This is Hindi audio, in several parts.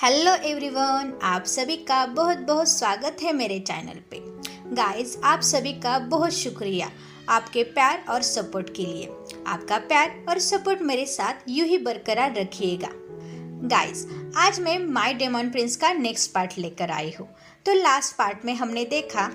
हेलो एवरीवन, आप सभी का बहुत बहुत स्वागत है मेरे चैनल पे। गाइस, आप सभी का बहुत शुक्रिया आपके प्यार और सपोर्ट के लिए। आपका प्यार और सपोर्ट मेरे साथ यूं ही बरकरार रखिएगा। गाइस, आज मैं माय डेमन प्रिंस का नेक्स्ट पार्ट लेकर आई हूँ। तो लास्ट पार्ट में हमने देखा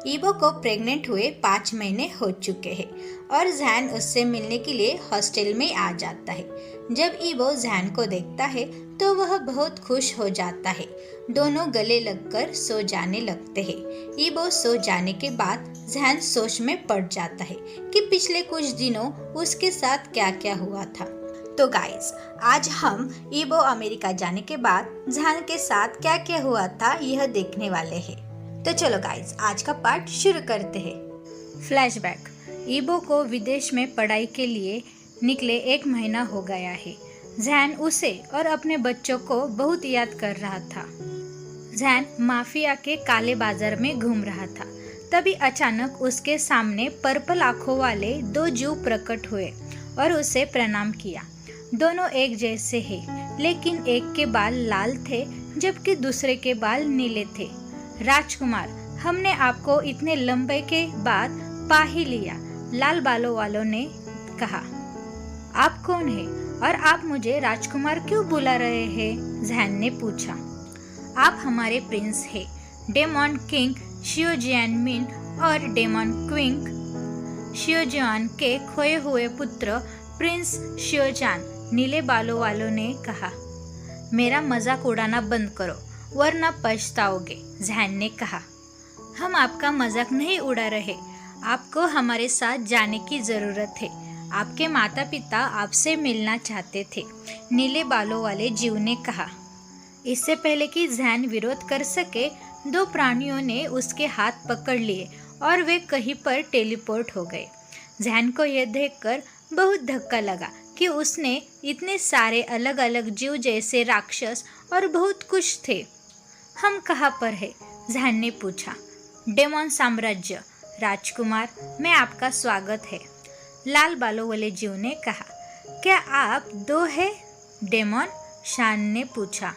ईबो को प्रेग्नेंट हुए 5 महीने हो चुके हैं और जैन उससे मिलने के लिए हॉस्टल में आ जाता है। जब ईबो जैन को देखता है तो वह बहुत खुश हो जाता है। दोनों गले लगकर सो जाने लगते हैं। ईबो सो जाने के बाद जैन सोच में पड़ जाता है कि पिछले कुछ दिनों उसके साथ क्या क्या हुआ था। तो गाइस, आज हम ईबो अमेरिका जाने के बाद जैन के साथ क्या क्या हुआ था यह देखने वाले हैं। तो चलो गाइस, आज का पार्ट शुरू करते हैं। फ्लैशबैक। ईबो को विदेश में पढ़ाई के लिए निकले 1 महीना हो गया है। जैन उसे और अपने बच्चों को बहुत याद कर रहा था। जैन माफिया के काले बाजार में घूम रहा था। तभी अचानक उसके सामने पर्पल आंखों वाले 2 जीव प्रकट हुए और उसे प्रणाम किया। दोनों एक जैसे हैं, लेकिन एक के बाल लाल थे जबकि दूसरे के बाल नीले थे। राजकुमार, हमने आपको इतने लंबे के बाद पा ही लिया, लाल बालों वालों ने कहा। आप कौन हैं और आप मुझे राजकुमार क्यों बुला रहे हैं? जैन ने पूछा। आप हमारे प्रिंस हैं, डेमन किंग शियोजियानमिन और डेमन क्वीन शियोजियान के खोए हुए पुत्र प्रिंस शियोजान, नीले बालों वालों ने कहा। मेरा मजाक उड़ाना बंद करो वरना पछताओगे, जैन ने कहा। हम आपका मजाक नहीं उड़ा रहे, आपको हमारे साथ जाने की जरूरत है। आपके माता पिता आपसे मिलना चाहते थे, नीले बालों वाले जीव ने कहा। इससे पहले कि जैन विरोध कर सके, 2 प्राणियों ने उसके हाथ पकड़ लिए और वे कहीं पर टेलीपोर्ट हो गए। जैन को यह देखकर बहुत धक्का लगा कि उसने इतने सारे अलग अलग जीव जैसे राक्षस और बहुत कुछ थे। हम कहाँ पर है? जैन ने पूछा। डेमन साम्राज्य, राजकुमार, में आपका स्वागत है, लाल बालों वाले जीव ने कहा। क्या आप 2 हैं? डेमन शान ने पूछा।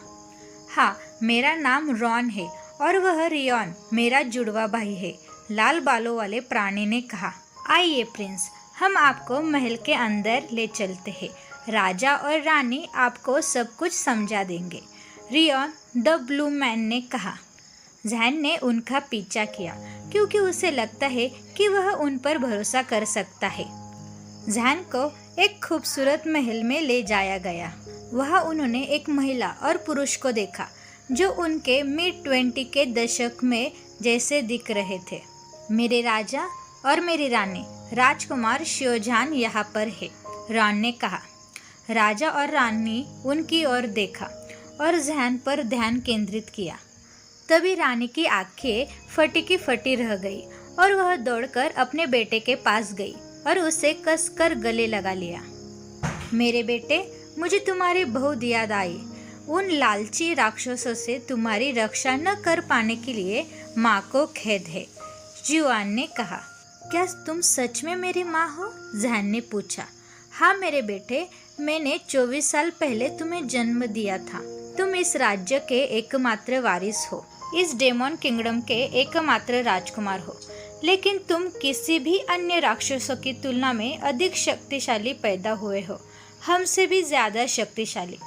हाँ, मेरा नाम रॉन है और वह रियॉन मेरा जुड़वा भाई है, लाल बालों वाले प्राणी ने कहा। आइए प्रिंस, हम आपको महल के अंदर ले चलते हैं। राजा और रानी आपको सब कुछ समझा देंगे, रियॉन द ब्लू मैन ने कहा। जैन ने उनका पीछा किया क्योंकि उसे लगता है कि वह उन पर भरोसा कर सकता है। जैन को एक खूबसूरत महल में ले जाया गया। वहाँ उन्होंने एक महिला और पुरुष को देखा जो उनके मिड-20 के दशक में जैसे दिख रहे थे। मेरे राजा और मेरी रानी, राजकुमार शियोजान यहाँ पर है, रॉन ने कहा। राजा और रानी उनकी ओर देखा और जैन पर ध्यान केंद्रित किया। तभी रानी की आंखें फटी की फटी रह गई और वह दौड़कर अपने बेटे के पास गई और उसे कसकर गले लगा लिया। मेरे बेटे, मुझे तुम्हारी बहुत याद आई। उन लालची राक्षसों से तुम्हारी रक्षा न कर पाने के लिए माँ को खेद है, जिवान ने कहा। क्या तुम सच में मेरी माँ हो? जैन ने पूछा। हाँ मेरे बेटे, मैंने 24 साल पहले तुम्हें जन्म दिया था। तुम इस राज्य के एकमात्र वारिस हो, इस डेमन किंगडम के एकमात्र राजकुमार हो, लेकिन तुम किसी भी अन्य राक्षसों की तुलना में अधिक शक्तिशाली पैदा हुए हो, हमसे भी ज़्यादा शक्तिशाली।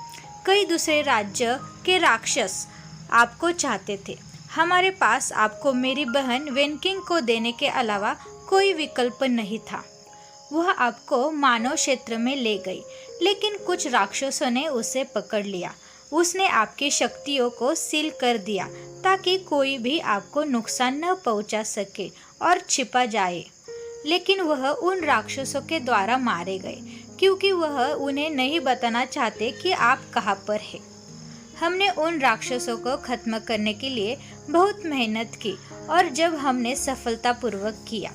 कई दूसरे राज्य के राक्षस आपको चाहते थे। हमारे पास आपको मेरी बहन वेनकिंग को देने के अलावा कोई विकल्प नहीं था। वह आपको मानव क्षेत्र में ले गई, लेकिन कुछ राक्षसों ने उसे पकड़ लिया। उसने आपकी शक्तियों को सील कर दिया ताकि कोई भी आपको नुकसान न पहुंचा सके और छिपा जाए। लेकिन वह उन राक्षसों के द्वारा मारे गए क्योंकि वह उन्हें नहीं बताना चाहते कि आप कहाँ पर हैं। हमने उन राक्षसों को खत्म करने के लिए बहुत मेहनत की और जब हमने सफलतापूर्वक किया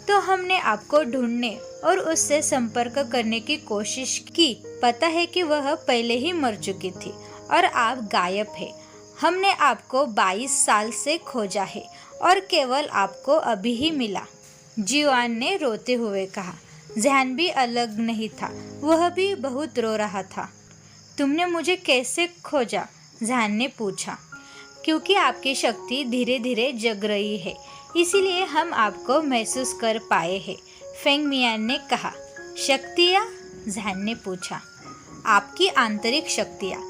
तो हमने आपको ढूंढने और उससे संपर्क करने की कोशिश की। पता है कि वह पहले ही मर चुकी थी और आप गायब हैं। हमने आपको 22 साल से खोजा है और केवल आपको अभी ही मिला, जिवान ने रोते हुए कहा। जैन भी अलग नहीं था, वह भी बहुत रो रहा था। तुमने मुझे कैसे खोजा? जैन ने पूछा। क्योंकि आपकी शक्ति धीरे धीरे जग रही है, इसीलिए हम आपको महसूस कर पाए हैं, फेंग मियान ने कहा। शक्तियाँ? जैन ने पूछा। आपकी आंतरिक शक्तियाँ।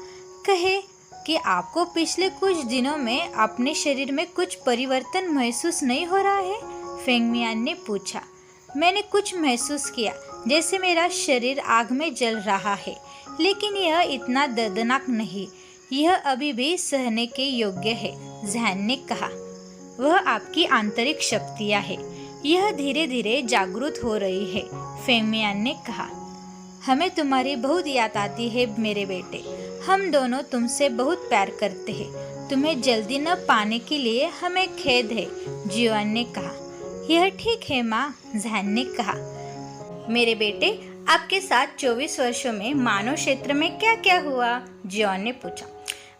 कहे कि आपको पिछले कुछ दिनों में अपने शरीर में कुछ परिवर्तन महसूस नहीं हो रहा है? फेंग मियान ने पूछा। मैंने कुछ महसूस किया, जैसे मेरा शरीर आग में जल रहा है, लेकिन यह इतना दर्दनाक नहीं। यह अभी भी सहने के योग्य है, जैन ने कहा। वह आपकी आंतरिक शक्तियाँ है, यह धीरे धीरे जागरूक हो रही है, फेंग मियान ने कहा। हमें तुम्हारी बहुत याद आती है मेरे बेटे। हम दोनों तुमसे बहुत प्यार करते हैं। तुम्हें जल्दी न पाने के लिए हमें खेद है, जियोन ने कहा। यह ठीक है माँ, जैन ने कहा। मेरे बेटे, आपके साथ 24 वर्षों में मानव क्षेत्र में क्या क्या हुआ? जियोन ने पूछा।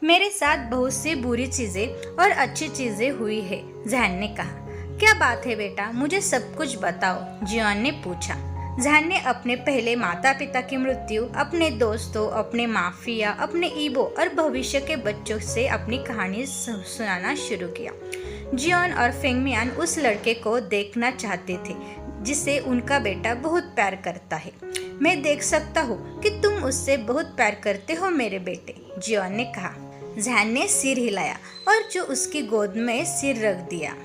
मेरे साथ बहुत सी बुरी चीजें और अच्छी चीजें हुई है, जैन ने कहा। क्या बात है बेटा, मुझे सब कुछ बताओ, जियोन ने पूछा। जैन ने अपने पहले माता पिता की मृत्यु, अपने दोस्तों, अपने माफिया, अपने ईबो और भविष्य के बच्चों से अपनी कहानी सुनाना शुरू किया। जियोन और फेंग मियान उस लड़के को देखना चाहते थे जिसे उनका बेटा बहुत प्यार करता है। मैं देख सकता हूँ कि तुम उससे बहुत प्यार करते हो मेरे बेटे, जियोन ने कहा। जैन ने सिर हिलाया और जो उसकी गोद में सिर रख दिया।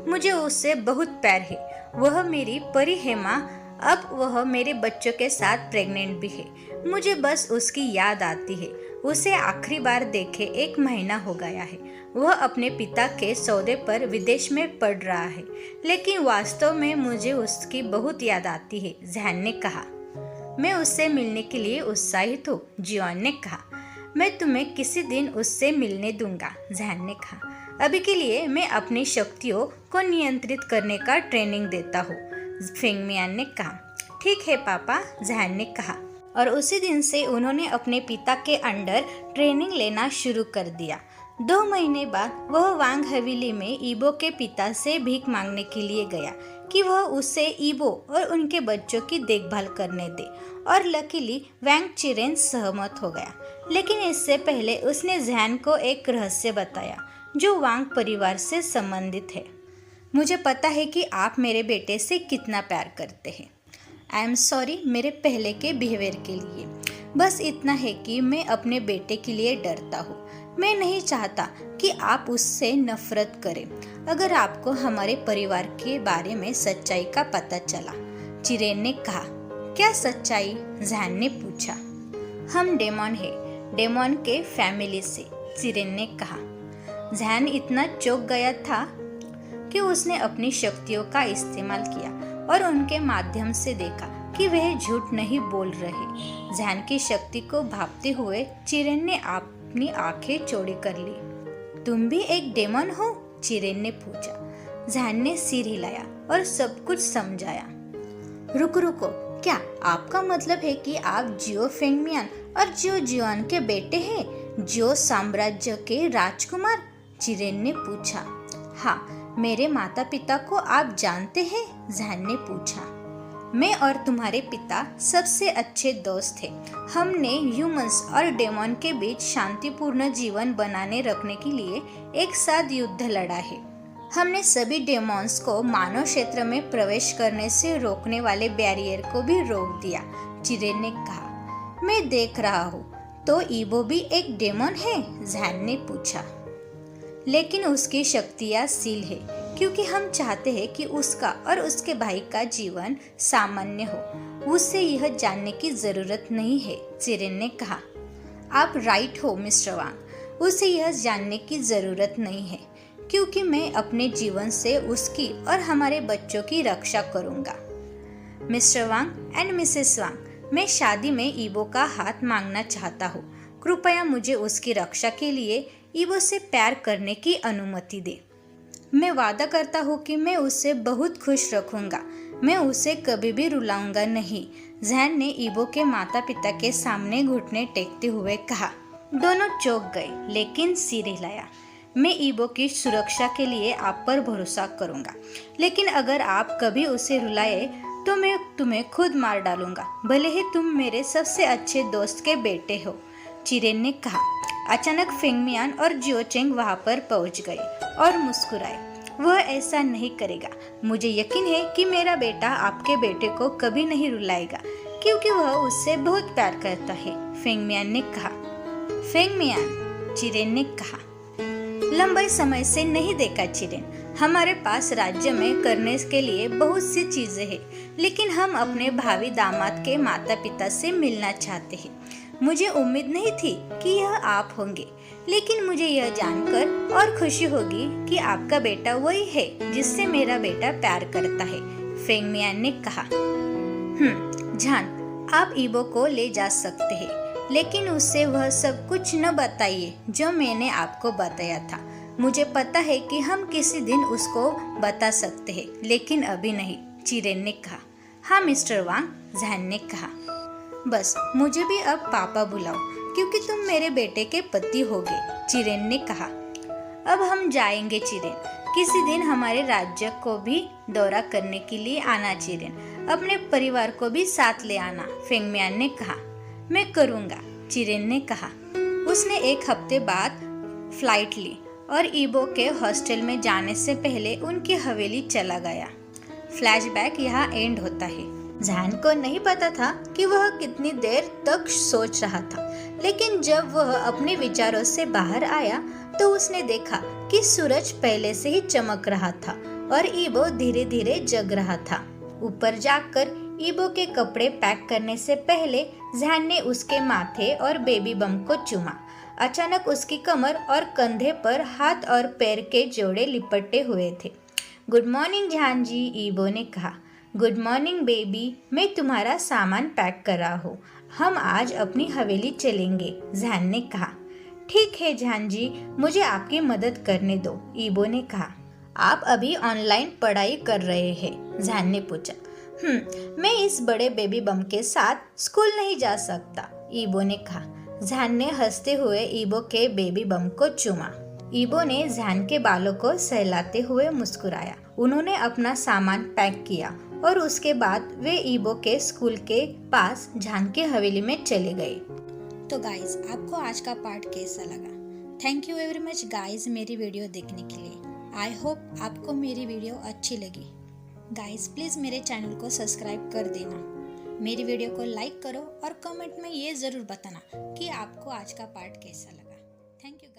मुझे उससे बहुत प्यार है, वह मेरी परी है माँ। अब वह मेरे बच्चों के साथ प्रेग्नेंट भी है। मुझे बस उसकी याद आती है। उसे आखिरी बार देखे 1 महीना हो गया है। वह अपने पिता के सौदे पर विदेश में पढ़ रहा है, लेकिन वास्तव में मुझे उसकी बहुत याद आती है, जैन ने कहा। मैं उससे मिलने के लिए उत्साहित हूँ, जियोन ने कहा। मैं तुम्हें किसी दिन उससे मिलने दूंगा, जैन ने कहा। अभी के लिए मैं अपनी शक्तियों को नियंत्रित करने का ट्रेनिंग देता हूँ, फेंग मियान ने कहा। ठीक है पापा, जैन ने कहा। और उसी दिन से उन्होंने अपने पिता के अंडर ट्रेनिंग लेना शुरू कर दिया। 2 महीने बाद वह वांग हवेली में ईबो के पिता से भीख मांगने के लिए गया कि वह उसे ईबो और उनके बच्चों की देखभाल करने दे, और लकीली वांग चिरेन सहमत हो गया। लेकिन इससे पहले उसने जैन को एक रहस्य बताया जो वांग परिवार से संबंधित है। मुझे पता है कि आप मेरे बेटे से कितना प्यार करते हैं। आई एम सॉरी मेरे पहले के बिहेवियर के लिए। बस इतना है कि मैं अपने बेटे के लिए डरता हूँ। मैं नहीं चाहता कि आप उससे नफरत करें। अगर आपको हमारे परिवार के बारे में सच्चाई का पता चला, चिरेन ने कहा। क्या सच्चाई? जैन ने पूछा। हम डेमन है, डेमन के फैमिली से, चिरेन ने कहा। जैन इतना चौंक गया था कि उसने अपनी शक्तियों का इस्तेमाल किया और उनके माध्यम से देखा कि वह झूठ नहीं बोल रहे। जैन की शक्ति को भांपते हुए चिरेन ने अपनी आंखें चौड़ी कर ली। तुम भी एक डेमन हो? चिरेन ने पूछा। जैन ने सिर हिलाया और सब कुछ समझाया। रुको, क्या आपका मतलब है कि आप जियो फेंग मियान और जियो जियोन के बेटे हैं, जियो साम्राज्य के राजकुमार? चिरेन ने पूछा। हाँ, मेरे माता पिता को आप जानते हैं? जैन ने पूछा। मैं और तुम्हारे पिता सबसे अच्छे दोस्त थे। हमने ह्यूमंस और डेमन के बीच शांतिपूर्ण जीवन बनाने रखने के लिए एक साथ युद्ध लड़ा है। हमने सभी डेमॉन्स को मानव क्षेत्र में प्रवेश करने से रोकने वाले बैरियर को भी रोक दिया, चिरेन ने कहा। मैं देख रहा हूँ, तो ईबो भी एक डेमन है? जैन ने पूछा। लेकिन उसकी शक्तियाँ सील है, क्योंकि हम चाहते हैं कि उसका और उसके भाई का जीवन सामान्य हो। उसे यह जानने की जरूरत नहीं है, चिरेन ने कहा। आप राइट हो मिस्टर वांग, उसे यह जानने की जरूरत नहीं है, क्योंकि मैं अपने जीवन से उसकी और हमारे बच्चों की रक्षा करूंगा। मिस्टर वांग एंड मिसेस वांग, मैं शादी में ईबो का हाथ मांगना चाहता हूँ। कृपया मुझे उसकी रक्षा के लिए ईबो से प्यार करने की अनुमति दे। मैं वादा करता हूँ कि मैं उसे बहुत खुश रखूंगा। मैं उसे कभी भी रुलाऊंगा नहीं, जैन ने ईबो के माता पिता के सामने घुटने टेकते हुए कहा। दोनों चौंक गए, लेकिन सिर हिलाया। मैं ईबो की सुरक्षा के लिए आप पर भरोसा करूंगा, लेकिन अगर आप कभी उसे रुलाए तो मैं तुम्हें खुद मार डालूंगा, भले ही तुम मेरे सबसे अच्छे दोस्त के बेटे हो। चिरेन ने कहा। अचानक फेंगमियान और जियोचेंग वहां पर पहुंच गए और मुस्कुराए। वह ऐसा नहीं करेगा। मुझे यकीन है कि मेरा बेटा आपके बेटे को कभी नहीं रुलाएगा, क्योंकि वह उससे बहुत प्यार करता है, फेंगमियान ने कहा। फेंगमियान, चिरेन ने कहा। लंबे समय से नहीं देखा चिरेन। हमारे पास राज्य में करने के लिए बहुत सी चीजें हैं, लेकिन हम अपने भावी दामाद के माता पिता से मिलना चाहते हैं। मुझे उम्मीद नहीं थी कि यह आप होंगे, लेकिन मुझे यह जानकर और खुशी होगी कि आपका बेटा वही है जिससे मेरा बेटा प्यार करता है, फेंगमियान ने कहा। जान, आप ईबो को ले जा सकते हैं, लेकिन उससे वह सब कुछ न बताइए जो मैंने आपको बताया था। मुझे पता है कि हम किसी दिन उसको बता सकते हैं, लेकिन अभी नहीं, चिरेन ने कहा। हाँ मिस्टर वांग, जैन ने कहा। बस मुझे भी अब पापा बुलाओ, क्योंकि तुम मेरे बेटे के पति होगे, चिरेन ने कहा। अब हम जाएंगे चिरेन। किसी दिन हमारे राज्य को भी दौरा करने के लिए आना चिरेन। अपने परिवार को भी साथ ले आना, फेंगमियान ने कहा। मैं करूँगा, चिरेन ने कहा। उसने एक हफ्ते बाद फ्लाइट ली और ईबो के हॉस्टल में जाने से पहले उनकी हवेली चला गया। फ्लैशबैक यहाँ एंड होता है। जैन को नहीं पता था कि वह कितनी देर तक सोच रहा था, लेकिन जब वह अपने विचारों से बाहर आया तो उसने देखा कि सूरज पहले से ही चमक रहा था और ईबो धीरे धीरे जग रहा था। ऊपर जाकर ईबो के कपड़े पैक करने से पहले जैन ने उसके माथे और बेबी बम को चूमा। अचानक उसकी कमर और कंधे पर हाथ और पैर के जोड़े लिपटे हुए थे। गुड मॉर्निंग जैन जी, ईबो ने कहा। गुड मॉर्निंग बेबी, मैं तुम्हारा सामान पैक कर रहा हूँ। हम आज अपनी हवेली चलेंगे, जैन ने कहा। ठीक है जैन जी, मुझे आपकी मदद करने दो, ईबो ने कहा। आप अभी ऑनलाइन पढ़ाई कर रहे हैं, जैन ने पूछा। मैं इस बड़े बेबी बम के साथ स्कूल नहीं जा सकता, ईबो ने कहा। जैन ने हंसते हुए ईबो के बेबी बम को चूमा। ईबो ने जैन के बालों को सहलाते हुए मुस्कुराया। उन्होंने अपना सामान पैक किया और उसके बाद वे ईबो के स्कूल के पास जैन की हवेली में चले गए। तो गाइज, आपको आज का पार्ट कैसा लगा? Thank you very much guys मेरी वीडियो देखने के लिए। आई होप आपको मेरी वीडियो अच्छी लगी। गाइज प्लीज़ मेरे चैनल को सब्सक्राइब कर देना, मेरी वीडियो को लाइक करो और कमेंट में ये ज़रूर बताना कि आपको आज का पार्ट कैसा लगा। Thank you.